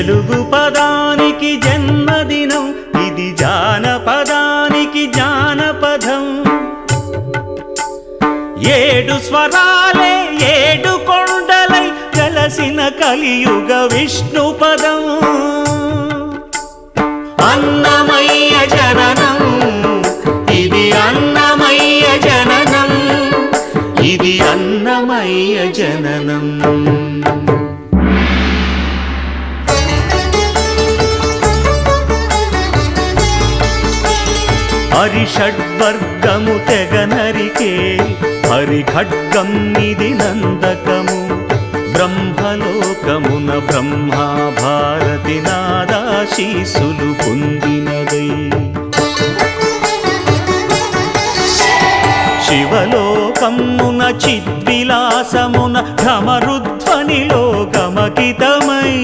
తెలుగు పదానికి జన్మదినం, ఇది జానపదానికి జానపదం. ఏడు స్వరాలే ఏడు కొండలై కలసిన కలియుగ విష్ణు పదం. అన్నమయ్య జననం, ఇది అన్నమయ్య జననం, ఇది అన్నమయ్య జననం. హరిషడ్వర్గము తెగనరికే హరి ఖడ్గం ఇది నందకము. బ్రహ్మలోకమున బ్రహ్మా భారతి నాదాశీసులు పొందినదై. శివలోకమున చిద్విలాసమున ఘమరుధ్వనిలో గమకితమై